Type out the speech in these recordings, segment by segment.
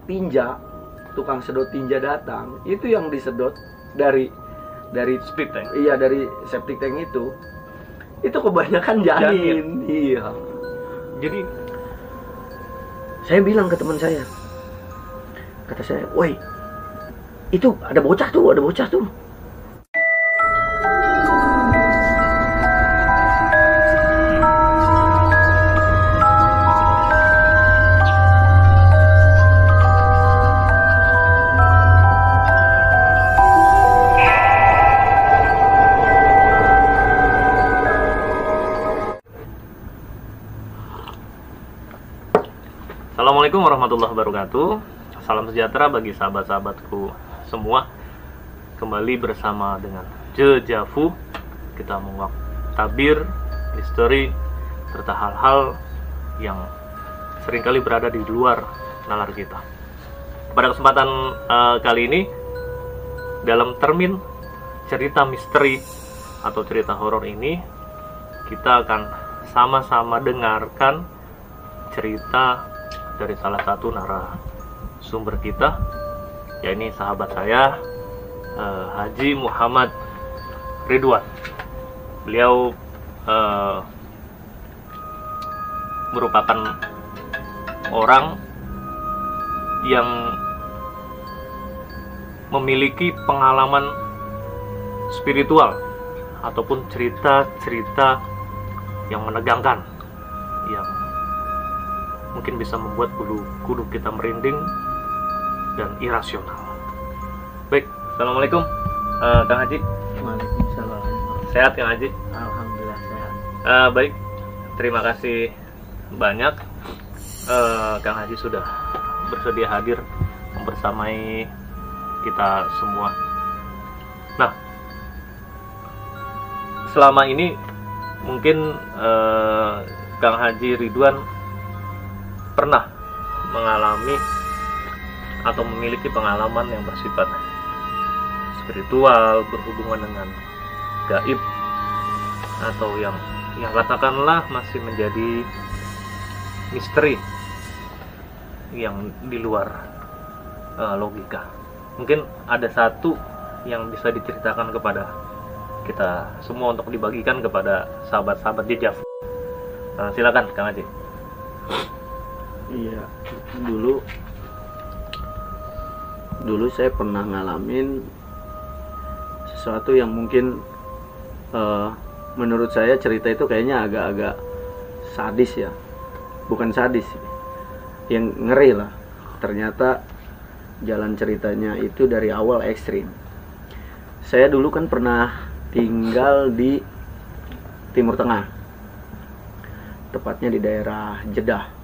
tinja, tukang sedot tinja datang, itu yang disedot dari Speed tank. iya dari septic tank itu kebanyakan janin. Iya. Jadi Saya bilang ke teman saya, kata saya, woi, itu ada bocah tuh. Assalamualaikum warahmatullahi wabarakatuh. Salam sejahtera bagi sahabat-sahabatku semua. Kembali bersama dengan Jejavu. Kita menguak tabir, misteri, serta hal-hal yang seringkali berada di luar nalar kita. Pada kesempatan kali ini, dalam termin cerita misteri atau cerita horor ini, kita akan sama-sama dengarkan cerita dari salah satu narasumber kita, yakni sahabat saya, Haji Muhammad Ridwan. Beliau merupakan orang yang memiliki pengalaman spiritual ataupun cerita-cerita yang menegangkan, yang mungkin bisa membuat bulu kuduk kita merinding dan irasional. Baik, assalamualaikum Kang Haji. Waalaikumsalam. Sehat Kang Haji? Alhamdulillah sehat. Baik, terima kasih banyak Kang Haji sudah bersedia hadir membersamai kita semua. Nah, selama ini mungkin Kang Haji Ridwan pernah mengalami atau memiliki pengalaman yang bersifat spiritual, berhubungan dengan gaib, atau yang katakanlah masih menjadi misteri yang di luar logika. Mungkin ada satu yang bisa diceritakan kepada kita semua untuk dibagikan kepada sahabat-sahabat Jejavu. Silakan Kang Haji. Iya, dulu saya pernah ngalamin sesuatu yang mungkin menurut saya cerita itu kayaknya agak-agak sadis ya. Bukan sadis, yang ngeri lah. Ternyata jalan ceritanya itu dari awal ekstrim. Saya dulu kan pernah tinggal di Timur Tengah, tepatnya di daerah Jeddah.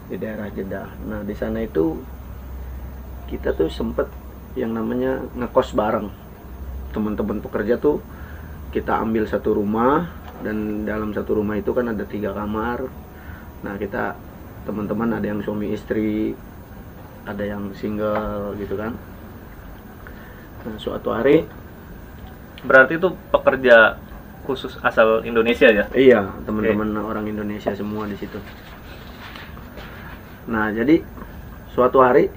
Nah, di sana itu kita tuh sempet yang namanya ngekos bareng. Teman-teman pekerja tuh kita ambil satu rumah, dan dalam satu rumah itu kan ada 3 kamar. Nah, kita teman-teman ada yang suami istri, ada yang single gitu kan. Nah, suatu hari, berarti itu pekerja khusus asal Indonesia ya? iya, teman-teman orang Indonesia semua di situ. Nah, jadi suatu hari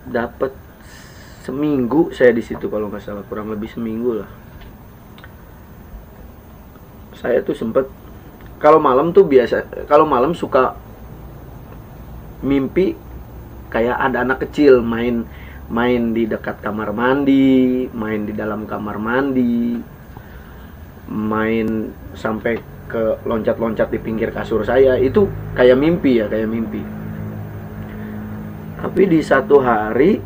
dapat seminggu saya di situ, kalau nggak salah kurang lebih seminggu lah. Saya tuh sempet kalau malam suka mimpi kayak ada anak kecil main di dekat kamar mandi, main di dalam kamar mandi, main sampai ke loncat-loncat di pinggir kasur saya. Itu kayak mimpi. Tapi di satu hari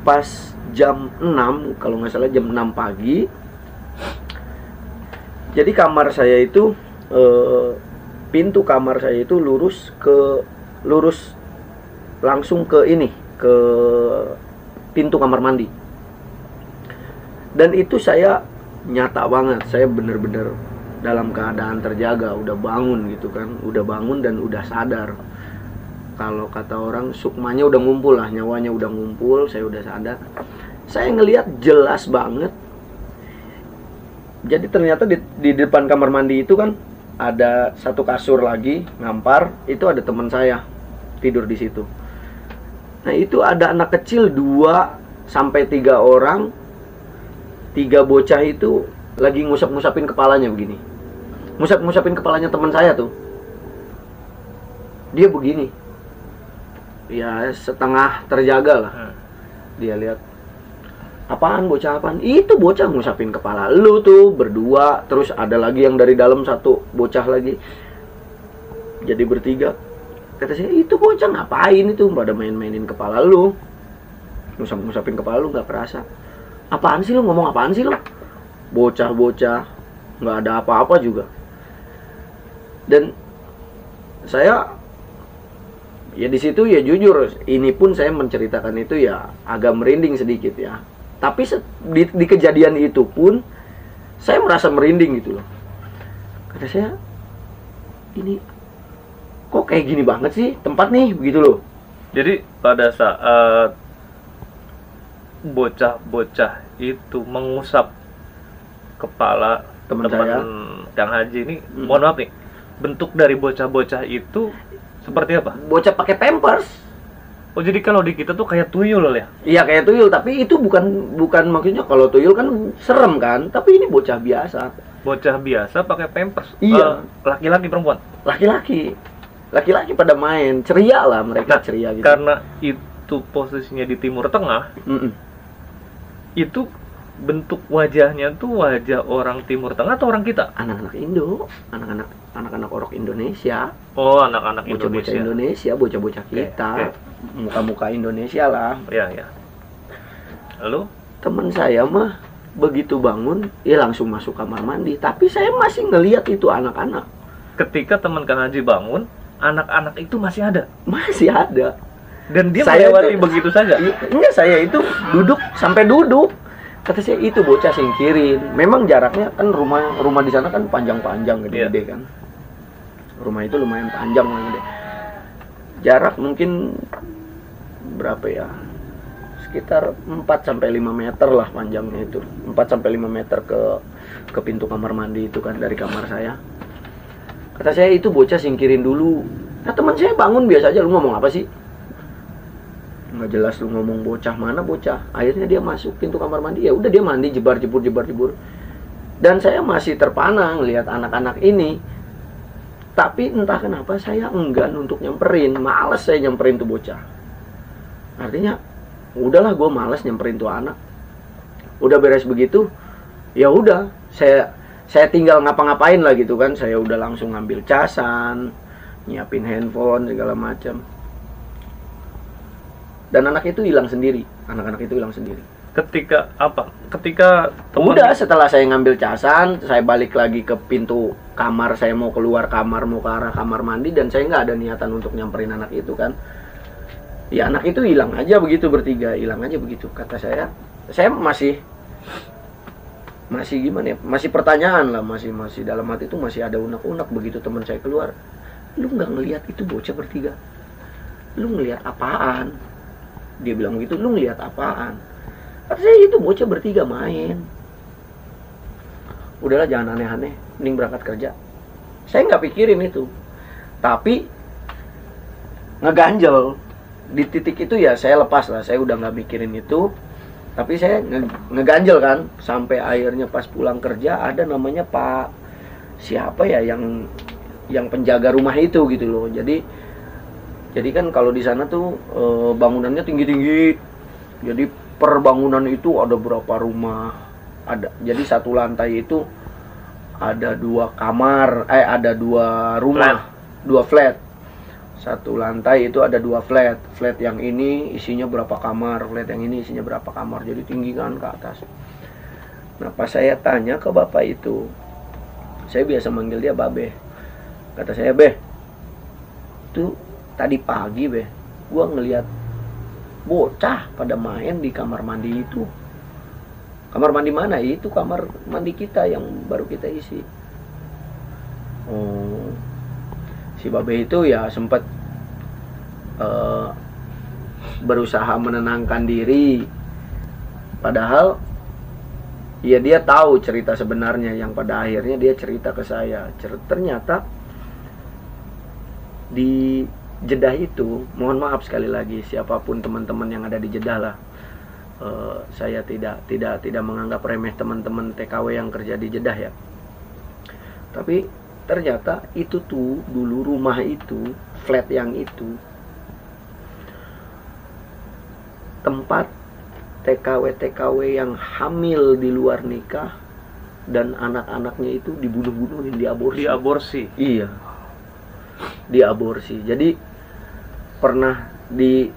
pas jam 6, kalau nggak salah jam 6 pagi, jadi kamar saya itu pintu kamar saya itu lurus langsung ke pintu kamar mandi. Dan itu saya nyata banget, saya bener-bener dalam keadaan terjaga, udah bangun gitu kan, udah bangun dan udah sadar. Kalau kata orang, sukmanya udah ngumpul lah, nyawanya udah ngumpul, saya udah sadar. Saya ngelihat jelas banget. Jadi ternyata di depan kamar mandi itu kan ada satu kasur lagi ngampar, itu ada teman saya tidur di situ. Nah itu ada anak kecil 2 sampai 3 orang, 3 bocah itu lagi ngusap-ngusapin kepalanya begini, ngusap-ngusapin kepalanya teman saya tuh. Dia begini, ya setengah terjaga lah. Dia lihat, apaan bocah apaan? Itu bocah ngusapin kepala lu tuh berdua. Terus ada lagi yang dari dalam satu bocah lagi. Jadi bertiga. Kata saya, itu bocah ngapain itu? Pada main-mainin kepala lu, ngusap-ngusapin kepala lu gak kerasa. Apaan sih lu, ngomong apaan sih lu? Bocah-bocah, gak ada apa-apa juga. Dan saya ya di situ ya jujur, ini pun saya menceritakan itu ya agak merinding sedikit ya. Tapi di kejadian itu pun saya merasa merinding gitu loh. Kata saya, ini kok kayak gini banget sih tempat nih, begitu loh. Jadi Pada saat bocah-bocah itu mengusap kepala Teman saya, Kang Haji ini, mohon maaf nih, bentuk dari bocah-bocah itu seperti apa? bocah pakai pampers. Oh, jadi kalau di kita tuh kayak tuyul ya? Iya kayak tuyul, tapi itu bukan maksudnya, kalau tuyul kan serem kan, tapi ini bocah biasa. Bocah biasa pakai pampers. Iya. Laki-laki perempuan? Laki-laki pada main, ceria lah mereka, ceria gitu. Karena itu posisinya di Timur Tengah, itu bentuk wajahnya tuh wajah orang Timur Tengah atau orang kita? Anak-anak Indo, anak-anak orang Indonesia. Oh, anak-anak Bocah-bocah Indonesia, bocah-bocah kita, muka-muka Indonesia lah. Ya. Lalu Teman saya mah begitu bangun, ya langsung masuk kamar mandi. Tapi saya masih ngelihat itu anak-anak. ketika teman Kang Haji bangun, anak-anak itu masih ada. Masih ada. Dan dia Saya melewati itu- begitu saja. Enggak, saya itu sampai duduk. Kata saya, itu bocah singkirin. Memang jaraknya kan rumah di sana kan panjang-panjang, gede-gede kan. Rumah itu lumayan panjang lah, gede. Jarak mungkin berapa ya? Sekitar 4 sampai 5 meter lah panjangnya itu. 4 sampai 5 meter ke pintu kamar mandi itu kan dari kamar saya. Kata saya, itu bocah singkirin dulu. Nah, teman saya bangun biasa aja, lu ngomong apa sih? Nggak jelas lu ngomong, bocah mana bocah. Akhirnya dia masuk pintu kamar mandi, ya udah dia mandi, jebar jebur. Dan saya masih terpana ngelihat anak-anak ini. Tapi entah kenapa saya enggan untuk nyamperin, males saya nyamperin tuh bocah. Artinya udahlah, gue males nyamperin tuh anak. Udah beres begitu, ya udah saya tinggal ngapa-ngapain lah gitu kan. Saya udah langsung ngambil casan, nyiapin handphone segala macam. Dan anak itu hilang sendiri. Anak-anak itu hilang sendiri. Ketika apa? Ketika teman Udah setelah saya ngambil casan, saya balik lagi ke pintu kamar. Saya mau keluar kamar, mau ke arah kamar mandi, dan saya nggak ada niatan untuk nyamperin anak itu kan. Ya anak itu hilang aja begitu, bertiga hilang aja begitu. Kata saya masih gimana ya? Masih pertanyaan lah, masih dalam hati itu masih ada unek-unek. Begitu teman saya keluar, lu nggak ngelihat itu bocah bertiga? Lu ngelihat apaan? Dia bilang begitu, lu ngelihat apaan? Kata saya, itu bocah bertiga main. Udahlah, jangan aneh-aneh, mending berangkat kerja. Saya nggak pikirin itu, tapi ngeganjel di titik itu ya saya lepas lah. Saya udah nggak mikirin itu, tapi saya ngeganjel kan. Sampai akhirnya pas pulang kerja, ada namanya Pak siapa ya yang penjaga rumah itu gitu loh. Jadi kan kalau di sana tuh bangunannya tinggi-tinggi. Jadi per bangunan itu ada berapa rumah? Jadi satu lantai itu ada 2 kamar, ada 2 rumah, 2 flat. Satu lantai itu ada 2 flat. Flat yang ini isinya berapa kamar, flat yang ini isinya berapa kamar. Jadi tinggi kan ke atas. Nah, pas saya tanya ke bapak itu, saya biasa manggil dia Babe. Kata saya, Beh, tuh tadi pagi gua ngelihat bocah pada main di kamar mandi itu. Kamar mandi mana? Itu kamar mandi kita yang baru kita isi. Oh, si Babe itu ya sempat berusaha menenangkan diri. Padahal ya dia tahu cerita sebenarnya, yang pada akhirnya dia cerita ke saya. Ternyata di Jeddah itu, mohon maaf sekali lagi siapapun teman-teman yang ada di Jeddah lah, saya tidak menganggap remeh teman-teman TKW yang kerja di Jeddah ya. Tapi ternyata itu tuh dulu rumah itu, flat yang itu, tempat TKW yang hamil di luar nikah dan anak-anaknya itu dibunuh-bunuhin, diaborsi. Iya, diaborsi. Jadi pernah di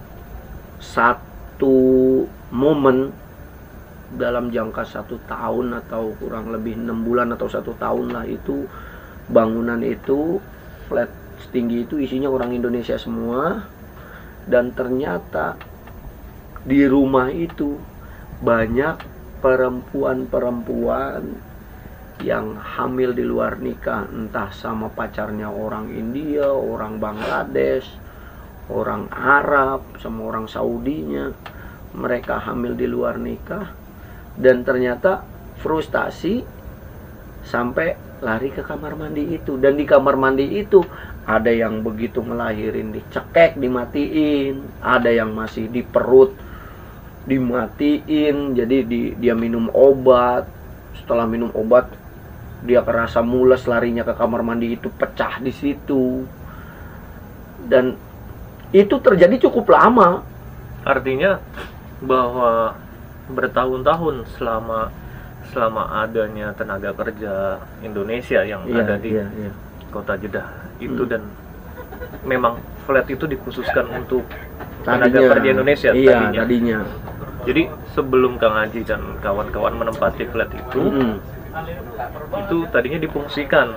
satu momen dalam jangka 1 tahun atau kurang lebih 6 bulan atau 1 tahun lah, itu bangunan itu, flat setinggi itu isinya orang Indonesia semua. Dan ternyata di rumah itu banyak perempuan-perempuan yang hamil di luar nikah, entah sama pacarnya orang India, orang Bangladesh, orang Arab, sama orang Saudinya. Mereka hamil di luar nikah, dan ternyata frustasi sampai lari ke kamar mandi itu. Dan di kamar mandi itu ada yang begitu ngelahirin dicekek, dimatiin, ada yang masih di perut dimatiin. Jadi dia minum obat, setelah minum obat dia kerasa mules, larinya ke kamar mandi itu, pecah di situ. Dan itu terjadi cukup lama. Artinya bahwa bertahun-tahun selama adanya tenaga kerja Indonesia yang ada di kota Jeddah itu, dan memang flat itu dikhususkan untuk tenaga kerja Indonesia tadinya. Jadi sebelum Kang Haji dan kawan-kawan menempati flat itu tadinya difungsikan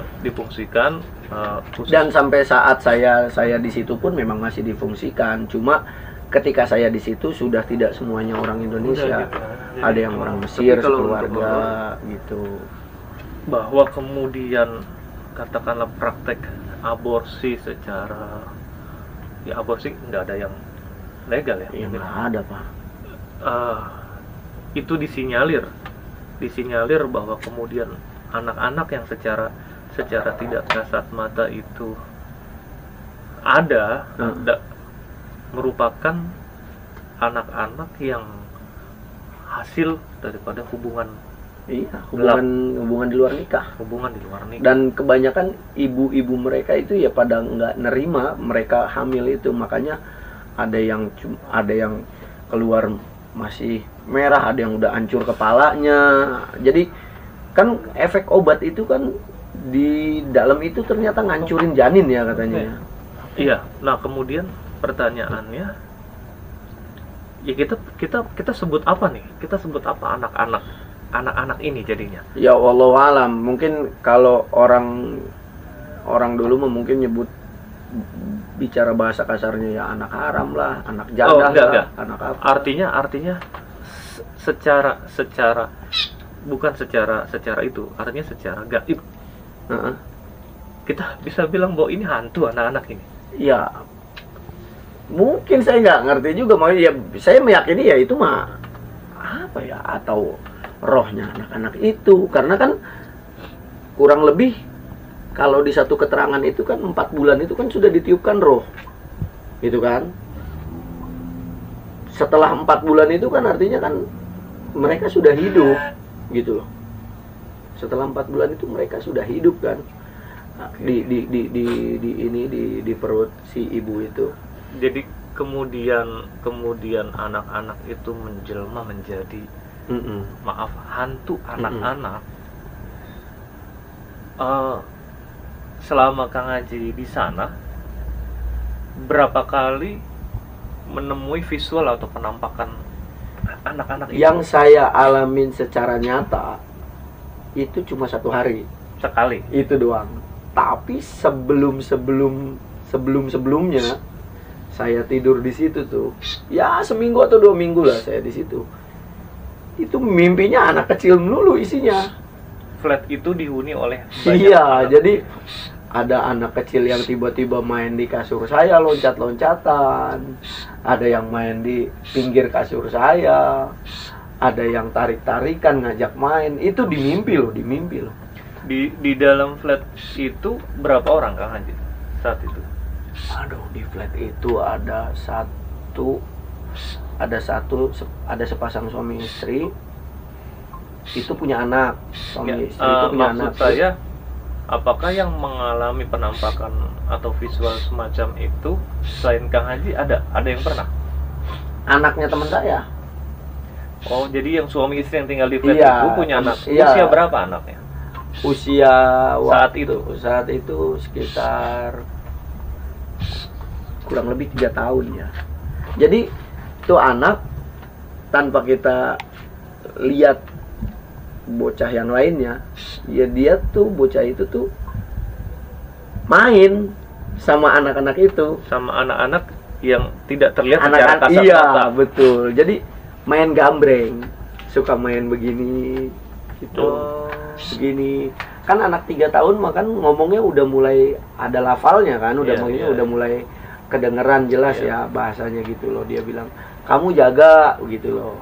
dan sampai saat saya di situ pun memang masih difungsikan. Cuma ketika saya di situ sudah tidak semuanya orang Indonesia, ada yang orang Mesir sekeluarga gitu. Bahwa kemudian katakanlah praktek aborsi secara, ya aborsi nggak ada yang legal ya? Iya, nggak ada Pak. Itu disinyalir bahwa kemudian anak-anak yang secara tidak kasat mata itu ada merupakan anak-anak yang hasil daripada hubungan di luar nikah. Dan kebanyakan ibu-ibu mereka itu ya pada nggak nerima mereka hamil itu. Makanya ada yang keluar masih merah, ada yang udah hancur kepalanya. Jadi kan efek obat itu kan di dalam itu ternyata ngancurin janin ya katanya. Iya. Nah kemudian pertanyaannya, ya kita sebut apa nih? Kita sebut apa anak-anak ini jadinya? Ya wallahu alam. Mungkin kalau orang dulu mungkin nyebut, bicara bahasa kasarnya ya anak haram lah, anak jadah lah, anak apa. Artinya secara bukan secara itu, artinya secara gaib. Kita bisa bilang bahwa ini hantu anak-anak ini. Ya, mungkin saya nggak ngerti juga. Ya, saya meyakini ya itu mah apa ya, atau rohnya anak-anak itu. Karena kan kurang lebih kalau di satu keterangan itu kan 4 bulan itu kan sudah ditiupkan roh, gitu kan. Setelah 4 bulan itu kan artinya kan mereka sudah hidup, gitu loh. Setelah 4 bulan itu mereka sudah hidup kan. Di perut si ibu itu. Jadi kemudian anak-anak itu menjelma menjadi hantu anak-anak. Selama Kang Haji di sana, berapa kali menemui visual atau penampakan anak-anak itu? Yang saya alamin secara nyata itu cuma 1 hari sekali, itu doang. Tapi sebelumnya saya tidur di situ tuh, ya seminggu atau 2 minggu lah saya di situ. Itu mimpinya anak kecil melulu isinya. Flat itu dihuni oleh iya, jadi ada anak kecil yang tiba-tiba main di kasur saya, loncat-loncatan. Ada yang main di pinggir kasur saya. ada yang tarik-tarikan, ngajak main, itu di mimpi loh. Di dalam flat itu berapa orang Kang Haji saat itu? Aduh, di flat itu ada sepasang suami istri, itu punya anak, suami istri itu punya anak. Maksud saya, apakah yang mengalami penampakan atau visual semacam itu selain Kang Haji ada yang pernah? Anaknya teman saya. Oh, jadi yang suami istri yang tinggal di flat Iya, itu punya anak. iya. Usia berapa anaknya? Usia Saat saat itu sekitar kurang lebih 3 tahun ya. Jadi itu anak, tanpa kita lihat bocah yang lainnya, ya dia tuh, bocah itu tuh main sama anak-anak itu, Sama anak-anak yang tidak terlihat secara anak-anak. kasat Iya, mata. betul. Jadi main gambreng, suka main begini gitu. Oh. Begini. Kan anak 3 tahun mah kan ngomongnya udah mulai ada lafalnya kan, udah Iya, udah iya. mulai kedengeran jelas Iya. ya bahasanya gitu loh. Dia bilang, "Kamu jaga," gitu loh.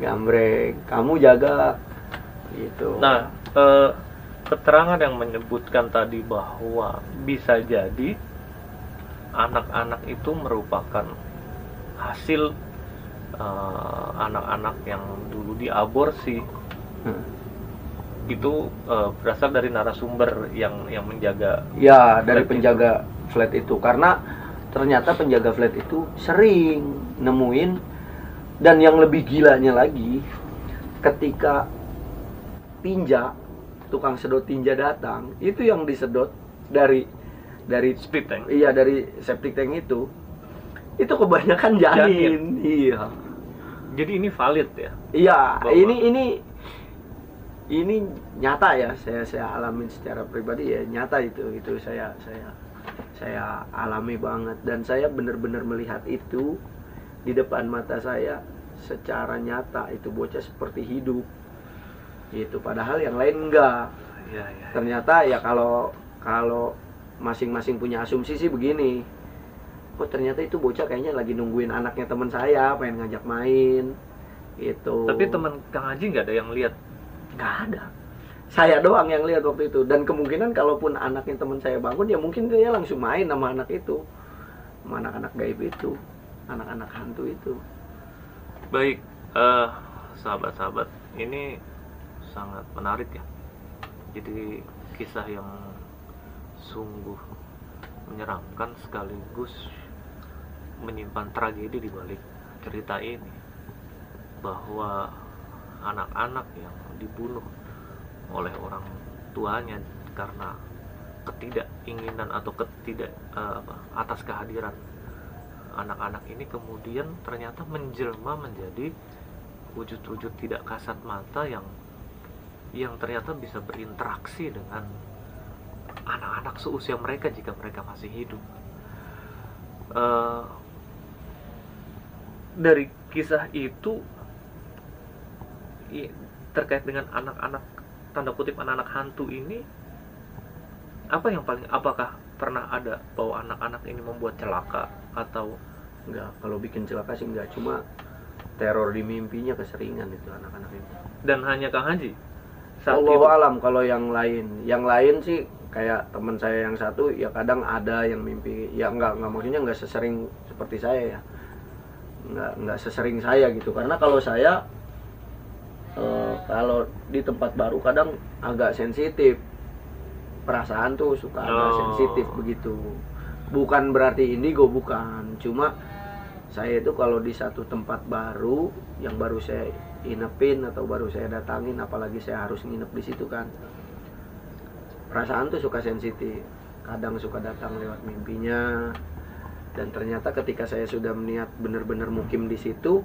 Gambreng, "Kamu jaga." Gitu. Nah, keterangan yang menyebutkan tadi bahwa bisa jadi anak-anak itu merupakan hasil anak-anak yang dulu diaborsi, itu berasal dari narasumber yang menjaga. Ya, dari flat penjaga flat itu, karena ternyata penjaga flat itu sering nemuin, dan yang lebih gilanya lagi, ketika tukang sedot tinja datang, itu yang disedot dari split tank. iya, dari septic tank itu kebanyakan janin. Iya. Jadi ini valid ya. Iya, Bahwa- ini nyata ya, saya alamin secara pribadi ya, nyata itu saya alami banget, dan saya benar-benar melihat itu di depan mata saya secara nyata. Itu bocah seperti hidup. Itu padahal yang lain enggak. Iya, iya. Ternyata ya kalau masing-masing punya asumsi sih begini. Oh, ternyata itu bocah kayaknya lagi nungguin anaknya teman saya, pengen ngajak main. Gitu. Tapi teman Kang Haji nggak ada yang lihat. Nggak ada. Saya doang yang lihat waktu itu, dan kemungkinan kalaupun anaknya teman saya bangun, ya mungkin dia langsung main sama anak itu, sama anak-anak gaib itu, anak-anak hantu itu. Baik, sahabat-sahabat, ini sangat menarik ya. Jadi kisah yang sungguh menyeramkan sekaligus menyimpan tragedi di balik cerita ini, bahwa anak-anak yang dibunuh oleh orang tuanya karena ketidakinginan atau atas kehadiran anak-anak ini, kemudian ternyata menjelma menjadi wujud-wujud tidak kasat mata yang ternyata bisa berinteraksi dengan anak-anak seusia mereka jika mereka masih hidup. Dari kisah itu terkait dengan anak-anak, tanda kutip anak-anak hantu ini, apakah pernah ada bahwa anak-anak ini membuat celaka atau Enggak, kalau bikin celaka sih enggak, cuma teror di mimpinya keseringan itu anak-anak itu. dan hanya Kang Haji saat Allahu itu? alam kalau yang lain sih kayak teman saya yang satu ya kadang ada yang mimpi, ya enggak maksudnya enggak sesering seperti saya ya, enggak sesering saya gitu, karena kalau saya kalau di tempat baru kadang agak sensitif, perasaan tuh suka agak sensitif begitu. Bukan berarti indigo, bukan, cuma saya itu kalau di satu tempat baru yang baru saya inepin atau baru saya datangin, apalagi saya harus nginep di situ kan, perasaan tuh suka sensitif, kadang suka datang lewat mimpinya. Dan ternyata ketika saya sudah meniat benar-benar mukim di situ,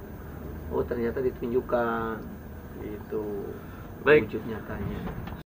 oh ternyata ditunjukkan itu Baik. wujud nyatanya.